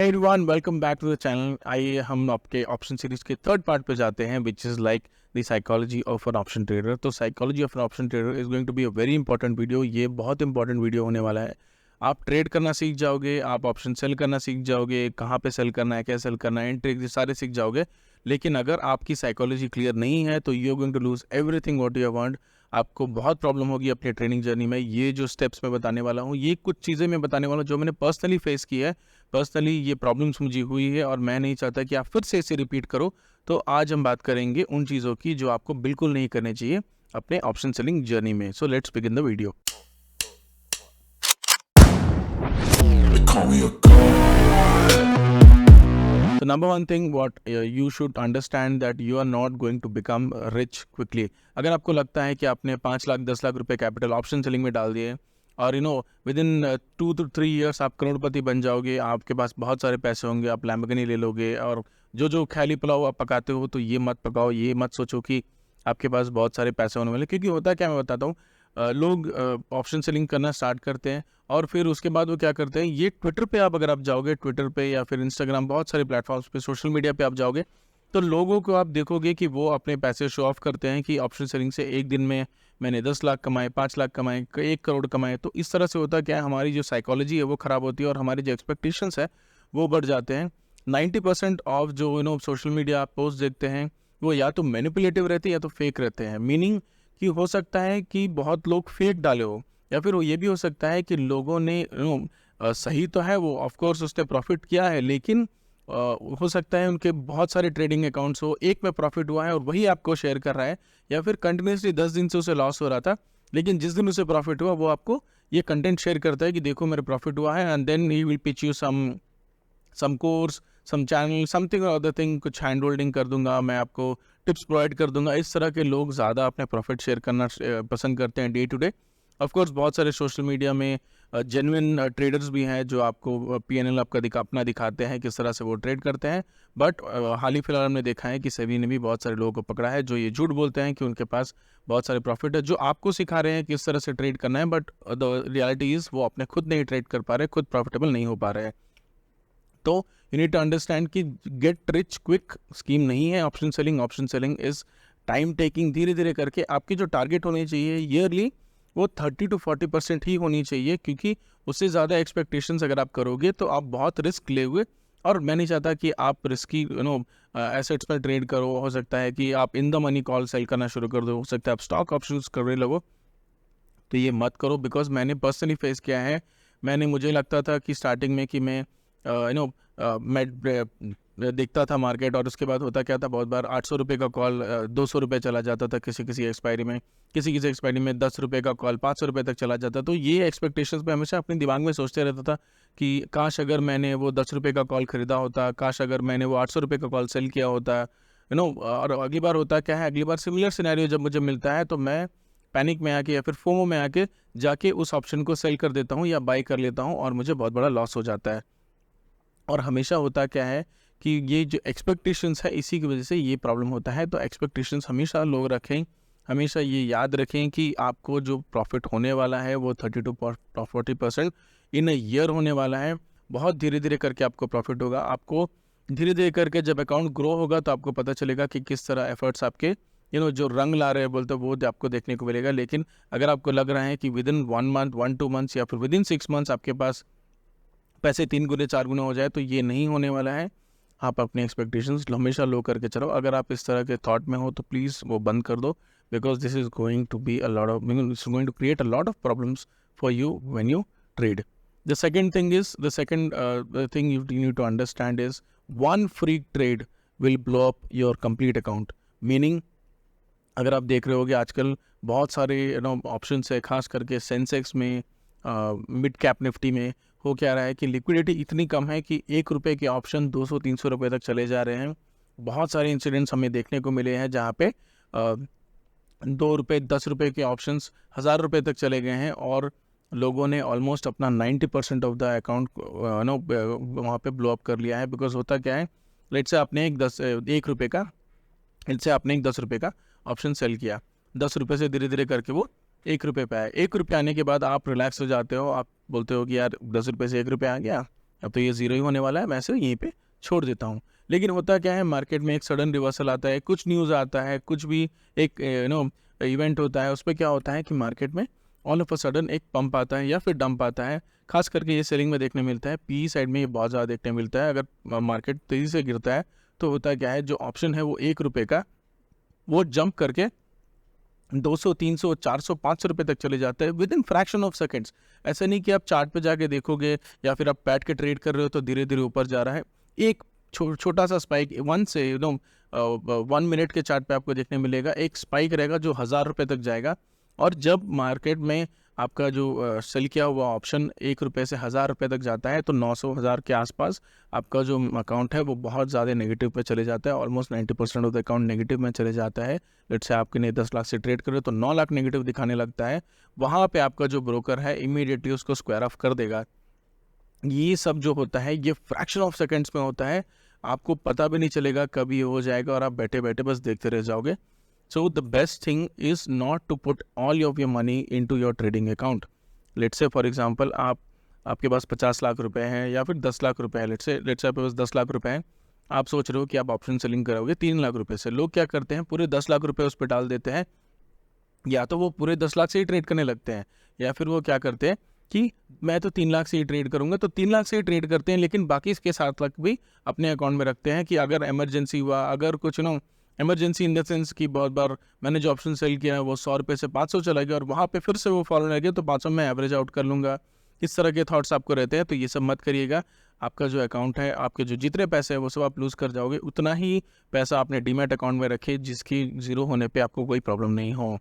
Everyone welcome back to the channel. आइए हम आपके ऑप्शन सीरीज के थर्ड पार्ट पे जाते हैं which is like the psychology of an option trader. तो psychology of an option trader is going to be a very important video. ये बहुत इंपॉर्टेंट वीडियो होने वाला है। आप ट्रेड करना सीख जाओगे, आप ऑप्शन सेल करना सीख जाओगे, कहाँ पे सेल करना है, क्या सेल करना है, एंट्री सारे सीख जाओगे। लेकिन अगर आपकी साइकोलॉजी क्लियर नहीं है तो you are going to lose everything what you want. आपको बहुत प्रॉब्लम होगी अपने ट्रेनिंग जर्नी में। ये जो स्टेप्स मैं बताने वाला हूँ, ये कुछ चीज़ें मैं बताने वाला हूँ जो मैंने पर्सनली फेस की है। पर्सनली ये प्रॉब्लम्स मुझे हुई है और मैं नहीं चाहता कि आप फिर से इसे रिपीट करो। तो आज हम बात करेंगे उन चीज़ों की जो आपको बिल्कुल नहीं करनी चाहिए अपने ऑप्शन सेलिंग जर्नी में। So let's begin the video. So number one thing what you should understand that you are not going to become rich quickly। अगर आपको लगता है कि आपने 5 लाख 10 लाख रुपए कैपिटल ऑप्शन सेलिंग में डाल दिए और विद इन 2 to 3 years आप करोड़पति बन जाओगे, आपके पास बहुत सारे पैसे होंगे, आप लैम्बोर्गिनी ले लोगे और जो ख्याली पुलाव आप पकाते हो तो ये मत पकाओ, ये मत सोचो कि आपके पास बहुत सारे पैसे होने वाले। क्योंकि होता है क्या, मैं बताता हूँ। लोग ऑप्शन सेलिंग करना स्टार्ट करते हैं और फिर उसके बाद वो क्या करते हैं, ये ट्विटर पे आप अगर आप जाओगे, ट्विटर पे या फिर इंस्टाग्राम, बहुत सारे प्लेटफॉर्म्स पे, सोशल मीडिया पे आप जाओगे तो लोगों को आप देखोगे कि वो अपने पैसे शो ऑफ करते हैं कि ऑप्शन सेलिंग से एक दिन में मैंने 10 लाख कमाए, 5 लाख कमाए, 1 करोड़ कमाए। तो इस तरह से होता क्या है, हमारी जो साइकोलॉजी है वो ख़राब होती है और हमारे जो एक्सपेक्टेशंस है वो बढ़ जाते हैं। 90% ऑफ जो सोशल मीडिया आप पोस्ट देखते हैं वो या तो मैनिपुलेटिव रहते हैं या तो फेक रहते हैं। मीनिंग कि हो सकता है कि बहुत लोग फेक डाले हो, या फिर वो ये भी हो सकता है कि लोगों ने सही तो है वो, ऑफ कोर्स उसने प्रॉफिट किया है, लेकिन हो सकता है उनके बहुत सारे ट्रेडिंग अकाउंट्स हो, एक में प्रॉफिट हुआ है और वही आपको शेयर कर रहा है, या फिर कंटिन्यूसली 10 दिन से उसे लॉस हो रहा था, लेकिन जिस दिन उसे प्रॉफिट हुआ वो आपको ये कंटेंट शेयर करता है कि देखो मेरे प्रॉफिट हुआ है, and then he will pitch you some course, some channel, something और अदर थिंग, कुछ हैंड होल्डिंग कर दूंगा, मैं आपको टिप्स प्रोवाइड कर दूंगा। इस तरह के लोग ज़्यादा अपने प्रॉफिट शेयर करना पसंद करते हैं day to day. Of course बहुत सारे सोशल मीडिया में जेन्युइन ट्रेडर्स भी हैं जो आपको पीएनएल आपका अपना दिखाते हैं किस तरह से वो ट्रेड करते हैं। बट हाल ही फिलहाल हमने देखा है कि सेबी ने भी बहुत सारे लोगों को पकड़ा है जो ये झूठ बोलते हैं कि उनके पास बहुत सारे प्रॉफिट है, जो आपको सिखा रहे हैं किस तरह से ट्रेड करना है, बट द रियलिटी इज़ वो अपने खुद नहीं ट्रेड कर पा रहे, खुद प्रॉफिटेबल नहीं हो पा रहे हैं। तो यू नीड टू अंडरस्टैंड कि गेट रिच क्विक स्कीम नहीं है option selling. Option selling is time taking. धीरे धीरे करके आपकी जो टारगेट होनी चाहिए ईयरली वो 30 to 40% ही होनी चाहिए, क्योंकि उससे ज़्यादा एक्सपेक्टेशंस अगर आप करोगे तो आप बहुत रिस्क ले हुए, और मैं नहीं चाहता कि आप रिस्की एसेट्स पर ट्रेड करो। हो सकता है कि आप in the money call sell करना शुरू कर दो, हो सकता है आप स्टॉक ऑप्शंस करने लगो, तो ये मत करो। बिकॉज मैंने पर्सनली फेस किया है। मुझे लगता था कि स्टार्टिंग में कि मैं मैं देखता था मार्केट, और उसके बाद होता क्या था, बहुत बार 800 रुपये का कॉल 200 रुपये चला जाता था, किसी एक्सपायरी में, किसी एक्सपायरी में 10 रुपये का कॉल 500 रुपये तक चला जाता। तो ये एक्सपेक्टेशंस मैं हमेशा अपने दिमाग में सोचते रहता था कि काश अगर मैंने वो 10 रुपये का कॉल खरीदा होता, काश अगर मैंने वो 800 रुपये का कॉल सेल किया होता। और अगली बार होता क्या है, अगली बार सिमिलर सिनेरियो जब मुझे मिलता है तो मैं पैनिक में आके या फिर फोमो में आके जाके उस ऑप्शन को सेल कर देता हूँ या बाई कर लेता हूँ, और मुझे बहुत बड़ा लॉस हो जाता है। और हमेशा होता क्या है कि ये जो एक्सपेक्टेशंस है इसी की वजह से ये प्रॉब्लम होता है। तो एक्सपेक्टेशंस हमेशा लोग रखें, हमेशा ये याद रखें कि आपको जो प्रॉफिट होने वाला है वो 30 to 40% इन अ ईयर होने वाला है। बहुत धीरे धीरे करके आपको प्रॉफिट होगा। आपको धीरे धीरे करके जब अकाउंट ग्रो होगा तो आपको पता चलेगा कि किस तरह एफर्ट्स आपके जो रंग ला रहे हैं बोलते वो आपको देखने को मिलेगा। लेकिन अगर आपको लग रहा है कि विद इन 1 month 1-2 months या फिर विद इन 6 months आपके पास पैसे 3 गुने 4 गुने हो जाए, तो ये नहीं होने वाला है। आप अपने एक्सपेक्टेशंस हमेशा लो करके चलो। अगर आप इस तरह के थॉट में हो तो प्लीज़ वो बंद कर दो, because this is going to be a lot of it's going to create a lot of problems for you when you trade. The second thing is, the second thing you need to understand is, one free trade will blow up your complete account. Meaning, अगर आप देख रहे होगे आजकल बहुत सारे option है, खास करके सेंसेक्स में, मिड कैप निफ्टी में हो क्या रहा है कि लिक्विडिटी इतनी कम है कि 1 रुपये के ऑप्शन 200-300 रुपये तक चले जा रहे हैं। बहुत सारे इंसिडेंट्स हमें देखने को मिले हैं जहाँ पे 2 रुपये 10 रुपये के ऑप्शंस 1000 रुपये तक चले गए हैं, और लोगों ने ऑलमोस्ट अपना 90% ऑफ द अकाउंट वहाँ पे ब्लो अप कर लिया है। बिकॉज होता क्या है, लेट्स से आपने एक रुपये का लेट्स से आपने एक 10 रुपये का ऑप्शन सेल किया, 10 रुपये से धीरे धीरे करके वो 1 रुपये पे आया। 1 रुपये आने के बाद आप रिलैक्स हो जाते हो, आप बोलते हो कि यार 10 रुपये से 1 रुपये आ गया, अब तो ये ज़ीरो ही होने वाला है, मैं इसे यहीं पे छोड़ देता हूँ। लेकिन होता क्या है, मार्केट में एक सडन रिवर्सल आता है, कुछ न्यूज़ आता है, कुछ भी एक इवेंट होता है, उस पे क्या होता है कि मार्केट में ऑल ऑफ अ सडन एक पंप आता है या फिर डंप आता है। खास करके ये सेलिंग में देखने मिलता है, पी साइड में ये बहुत ज़्यादा देखने मिलता है। अगर मार्केट तेज़ी से गिरता है तो होता क्या है, जो ऑप्शन है वो ₹1 का, वो जंप करके 200, 300, 400, 500 रुपये तक चले जाते हैं with in fraction of seconds. ऐसा नहीं कि आप चार्ट पे जाके देखोगे या फिर आप बैठ के ट्रेड कर रहे हो तो धीरे धीरे ऊपर जा रहा है। एक छोटा सा स्पाइक वन से 1 मिनट के चार्ट पे आपको देखने मिलेगा, एक स्पाइक रहेगा जो ₹1000 तक जाएगा। और जब मार्केट में आपका जो सेल किया हुआ ऑप्शन ₹1 से ₹1000 तक जाता है तो 900 1000 के आसपास आपका जो अकाउंट है वो बहुत ज़्यादा नेगेटिव पे चले जाता है। Almost 90% of the account negative में चले जाता है। लेट्स से आपके ने 10 लाख से ट्रेड कर रहे हो तो 9 लाख नेगेटिव दिखाने लगता है। वहाँ पे आपका जो ब्रोकर है इमीडिएटली उसको स्क्वायर ऑफ कर देगा। ये सब जो होता है ये फ्रैक्शन ऑफ सेकंड्स में होता है, आपको पता भी नहीं चलेगा कब ये हो जाएगा और आप बैठे बैठे बस देखते रह जाओगे। So the best thing is not to put all of your money into your trading account. Let's say for example आपके पास 50 लाख रुपए हैं या फिर 10 लाख रुपए हैं। लेट्स से आपके पास 10 लाख रुपए हैं, आप सोच रहे हो कि आप ऑप्शन सेलिंग कराओगे 3 लाख रुपए से। लोग क्या करते हैं, पूरे 10 लाख रुपए उस पर डाल देते हैं, या तो वो पूरे 10 लाख से ही ट्रेड करने लगते हैं या फिर वो क्या करते हैं कि मैं तो 3 लाख से ही ट्रेड करूंगा, तो 3 लाख से ही ट्रेड करते हैं, लेकिन बाकी इसके 7 लाख भी अपने अकाउंट में रखते हैं कि अगर इमरजेंसी हुआ, अगर कुछ इमरजेंसी इन द सेंस कि बहुत बार मैंने जो ऑप्शन सेल किया है वो ₹100 से 500 चला गया और वहाँ पे फिर से वो फॉलन लगे तो 500 में एवरेज आउट कर लूँगा। इस तरह के थॉट्स आपको रहते हैं, तो ये सब मत करिएगा। आपका जो अकाउंट है, आपके जो जितने पैसे हैं वो सब आप लूज़ कर जाओगे। उतना ही पैसा अपने डीमैट अकाउंट में रखिए जिसकी ज़ीरो होने पर आपको कोई प्रॉब्लम नहीं हो।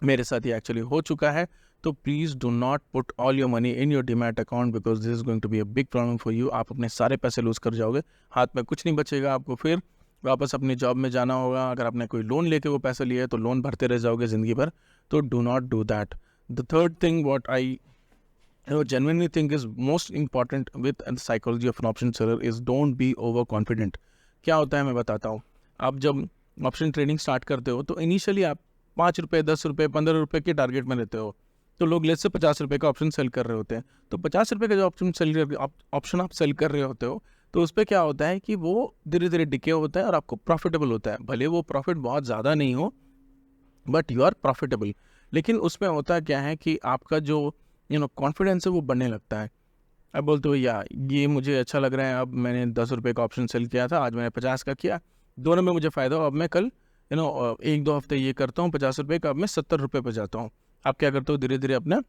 मेरे साथ ये एक्चुअली हो चुका है। तो please do not put all your money in your demat account because this is going to be a big problem for you. आप अपने सारे पैसे लूज़ कर जाओगे, हाथ में कुछ नहीं बचेगा, आपको फिर वापस अपनी जॉब में जाना होगा। अगर आपने कोई लोन लेके वो पैसे लिए तो लोन भरते रह जाओगे ज़िंदगी भर। तो do not do that. The third thing what I genuinely think is most important with the psychology of an option seller is don't be overconfident। क्या होता है मैं बताता हूँ। आप जब ऑप्शन ट्रेडिंग स्टार्ट करते हो तो इनिशियली आप ₹5, ₹10, ₹15 के टारगेट में रहते हो। तो लोग लेट्स से ₹50 का ऑप्शन सेल कर रहे होते हैं, तो ₹50 का जो ऑप्शन आप सेल कर रहे होते हो तो उस पर क्या होता है कि वो धीरे धीरे डिके होता है और आपको प्रॉफिटेबल होता है। भले वो प्रॉफिट बहुत ज़्यादा नहीं हो बट यू आर प्रॉफिटेबल। लेकिन उसमें होता क्या है कि आपका जो कॉन्फिडेंस है वो बढ़ने लगता है। अब बोलते हो या ये मुझे अच्छा लग रहा है, अब मैंने ₹10 का ऑप्शन सेल किया था, आज मैंने 50 का किया, दोनों में मुझे फ़ायदा हो। अब मैं कल 1-2 हफ्ते ये करता हूँ ₹50 का, अब मैं ₹70 पे जाता हूँ। आप क्या करते हो, धीरे धीरे अपना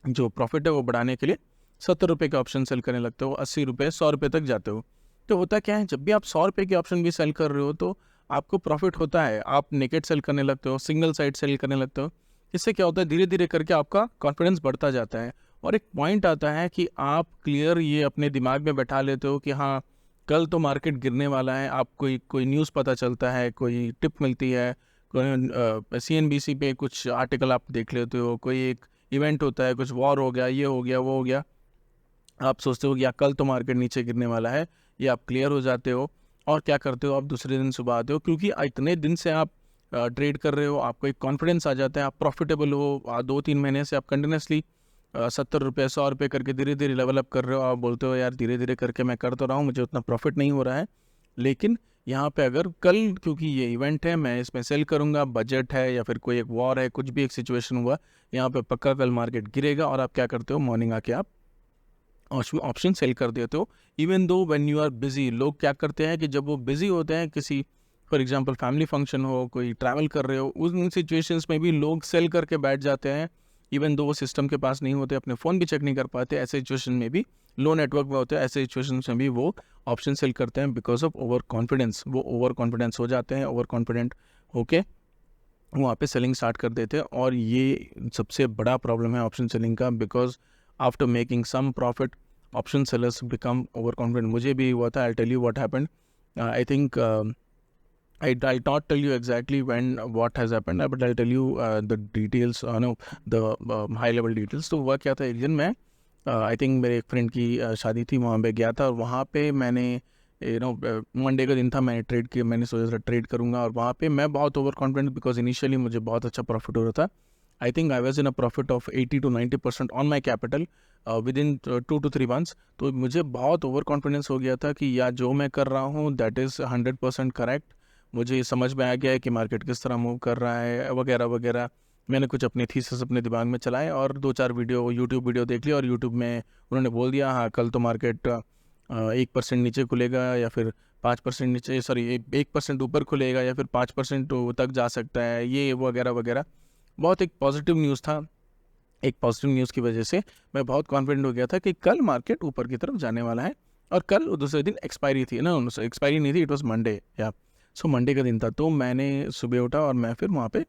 जो प्रॉफिट है वो बढ़ाने के लिए ₹70 के ऑप्शन सेल करने लगते हो, ₹80, ₹100 तक जाते हो। तो होता क्या है, जब भी आप ₹100 के ऑप्शन भी सेल कर रहे हो तो आपको प्रॉफिट होता है। आप नेकेड सेल करने लगते हो, सिंगल साइड सेल करने लगते हो। इससे क्या होता है, धीरे धीरे करके आपका कॉन्फिडेंस बढ़ता जाता है और एक पॉइंट आता है कि आप क्लियर ये अपने दिमाग में बैठा लेते हो कि हाँ कल तो मार्केट गिरने वाला है। आप कोई न्यूज़ पता चलता है, कोई टिप मिलती है, कोई CNBC पे कुछ आर्टिकल आप देख लेते हो, कोई एक इवेंट होता है, कुछ वॉर हो गया, ये हो गया, वो हो गया, आप सोचते हो कि यार कल तो मार्केट नीचे गिरने वाला है, ये आप क्लियर हो जाते हो और क्या करते हो, आप दूसरे दिन सुबह आते हो क्योंकि इतने दिन से आप ट्रेड कर रहे हो, आपको एक कॉन्फिडेंस आ जाता है, आप प्रॉफिटेबल हो। 2-3 महीने से आप कंटिन्यूसली ₹70 ₹100 करके धीरे धीरे लेवल अप कर रहे हो। आप बोलते हो यार धीरे धीरे करके मैं कर तो रहा हूँ, मुझे उतना प्रॉफिट नहीं हो रहा है, लेकिन यहाँ पे अगर कल क्योंकि ये इवेंट है मैं इसमें सेल करूँगा, बजट है या फिर कोई एक वॉर है, कुछ भी एक सिचुएशन हुआ, यहाँ पे पक्का कल मार्केट गिरेगा और आप क्या करते हो, मॉर्निंग आके आप ऑप्शन सेल कर देते हो। Even though when you are busy, लोग क्या करते हैं कि जब वो बिजी होते हैं, किसी फॉर एग्जांपल फैमिली फंक्शन हो, कोई ट्रैवल कर रहे हो, उन सिचुएशंस में भी लोग सेल करके बैठ जाते हैं। इवन दो वो सिस्टम के पास नहीं होते, अपने फ़ोन भी चेक नहीं कर पाते, ऐसे सिचुएशन में भी लो नेटवर्क में होते हैं, ऐसे सिचुएशन में भी वो ऑप्शन सेल करते हैं बिकॉज ऑफ ओवर कॉन्फिडेंस। वो ओवर कॉन्फिडेंस हो जाते हैं, ओवर कॉन्फिडेंट होके वहाँ पे सेलिंग स्टार्ट कर देते हैं और ये सबसे बड़ा प्रॉब्लम है ऑप्शन सेलिंग का। Because after making some profit option sellers become over confident. मुझे भी हुआ था, I tell you what happened. I think I'll not tell you exactly when what has happened, but I'll tell you the details, the high level details। तो हुआ क्या था, एक दिन मैं आई थिंक मेरे एक फ्रेंड की शादी थी, वहाँ पे गया था और वहाँ पे मैंने मंडे का दिन था, मैंने ट्रेड किया, मैंने सोचा था ट्रेड करूँगा और वहाँ पे मैं बहुत ओवर कॉन्फिडेंट बिकॉज इनिशियली मुझे बहुत अच्छा प्रॉफिट हो रहा था। I think I was in a profit of 80 to 90% on my capital with in 2 to 3 months। तो मुझे बहुत ओवर कॉन्फिडेंस हो गया था कि या जो मैं कर रहा हूँ दैट इज़ 100% करेक्ट। मुझे समझ में आ गया है कि मार्केट किस तरह मूव कर रहा है वगैरह वगैरह। मैंने कुछ अपने थीसिस अपने दिमाग में चलाए और 2-4 वीडियो यूट्यूब वीडियो देख लिया, और यूट्यूब में उन्होंने बोल दिया हाँ कल तो मार्केट 1% नीचे खुलेगा या फिर 5% नीचे, सॉरी 1% ऊपर खुलेगा या फिर 5% तक जा सकता है, ये वगैरह वगैरह। बहुत एक पॉजिटिव न्यूज़ था। एक पॉजिटिव न्यूज़ की वजह से मैं बहुत कॉन्फिडेंट हो गया था कि कल मार्केट ऊपर की तरफ जाने वाला है। और कल दूसरे दिन एक्सपायरी थी ना, एक्सपायरी नहीं थी, इट वॉज मंडे या सो मंडे का दिन था। तो मैंने सुबह उठा और मैं फिर वहाँ पे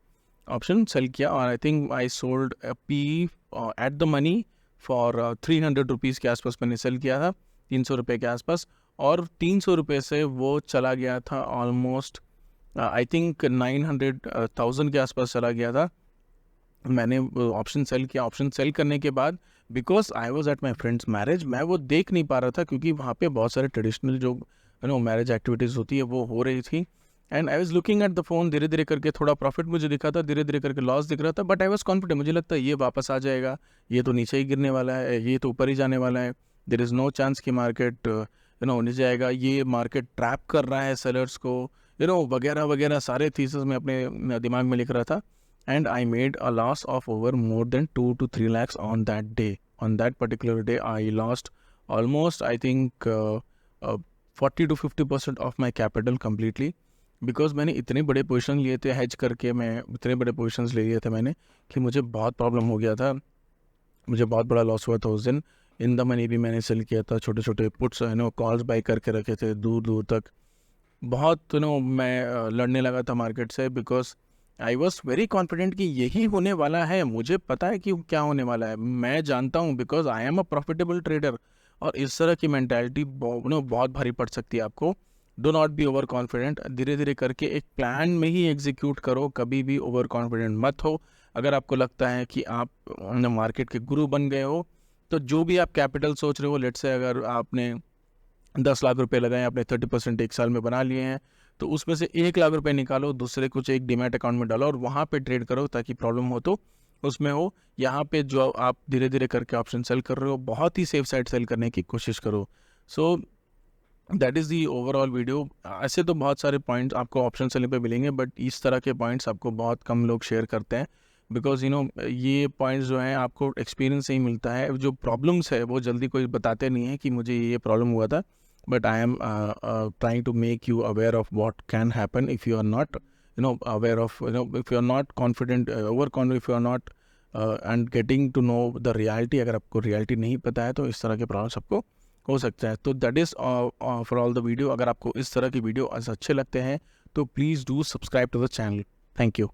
ऑप्शन सेल किया, और I think I sold P at the money for 300 rupees के आसपास मैंने सेल किया था, 300 रुपये के आसपास। और 300 रुपये से वो चला गया था ऑलमोस्ट आई थिंक 900,000 के आसपास चला गया था। मैंने ऑप्शन सेल किया। ऑप्शन सेल करने के बाद because I was at my friends marriage, मैं वो देख नहीं पा रहा था क्योंकि वहाँ पे बहुत सारे ट्रेडिशनल जो मैरिज एक्टिविटीज़ होती है वो हो रही थी। And I was looking at the phone, धीरे धीरे करके थोड़ा प्रॉफिट मुझे दिखा था, धीरे धीरे करके लॉस दिख रहा था, बट आई वॉज कॉन्फिडेंट। मुझे लगता है ये वापस आ जाएगा, ये तो नीचे ही गिरने वाला है, ये तो ऊपर ही जाने वाला है, देयर इज़ नो चांस कि मार्केट नीचे जाएगा, ये मार्केट ट्रैप कर रहा है सेलर्स को, वगैरह वगैरह सारे थीसिस में अपने दिमाग में लिख रहा था। And I made a loss of over more than 2 to 3 lakhs on that day. On that particular day, I lost almost, I think, 40 to 50% of my capital completely. Because मैंने इतने बड़े पोजीशन लिए थे हेज करके, मैं इतने बड़े positions ले लिए थे मैंने कि मुझे बहुत प्रॉब्लम हो गया था। मुझे बहुत बड़ा लॉस हुआ था उस दिन। इन द मनी भी मैंने सेल किया था, छोटे छोटे पुट्स कॉल्स बाई करके रखे थे दूर दूर तक। बहुत मैं लड़ने लगा था मार्केट से, because I was very confident कि यही होने वाला है। मुझे पता है कि क्या होने वाला है, मैं जानता हूँ, because I am a profitable trader. और इस तरह की मैंटेलिटी बहुत भारी पड़ सकती है आपको। Do not be over confident, धीरे धीरे करके एक प्लान में ही एग्जीक्यूट करो, कभी भी ओवर कॉन्फिडेंट मत हो। अगर आपको लगता है कि आप मार्केट के गुरु बन गए हो, तो जो भी आप कैपिटल सोच रहे हो, लेट्स से अगर आपने 10 लाख रुपए लगाए, आपने 30% एक साल में बना लिए हैं, तो उसमें से 1 लाख रुपए निकालो, दूसरे कुछ एक डीमैट अकाउंट में डालो और वहाँ पे ट्रेड करो, ताकि प्रॉब्लम हो तो उसमें हो। यहाँ पे जो आप धीरे धीरे करके ऑप्शन सेल कर रहे हो, बहुत ही सेफ साइड सेल करने की कोशिश करो। So that is the overall video. ऐसे तो बहुत सारे पॉइंट्स आपको ऑप्शन सेलिंग पे मिलेंगे, बट इस तरह के पॉइंट्स आपको बहुत कम लोग शेयर करते हैं, बिकॉज ये पॉइंट्स जो हैं आपको एक्सपीरियंस से ही मिलता है। जो प्रॉब्लम्स है वो जल्दी कोई बताते नहीं है कि मुझे ये प्रॉब्लम हुआ था, but I am trying to make you aware of what can happen if you are not aware of, if you are not confident, overconfident, if you are not and getting to know the reality। अगर आपको reality नहीं पता है तो इस तरह के problems आपको हो सकता है। तो that is for all the video. अगर आपको इस तरह की वीडियो अच्छे लगते हैं तो please do subscribe to the channel. Thank you.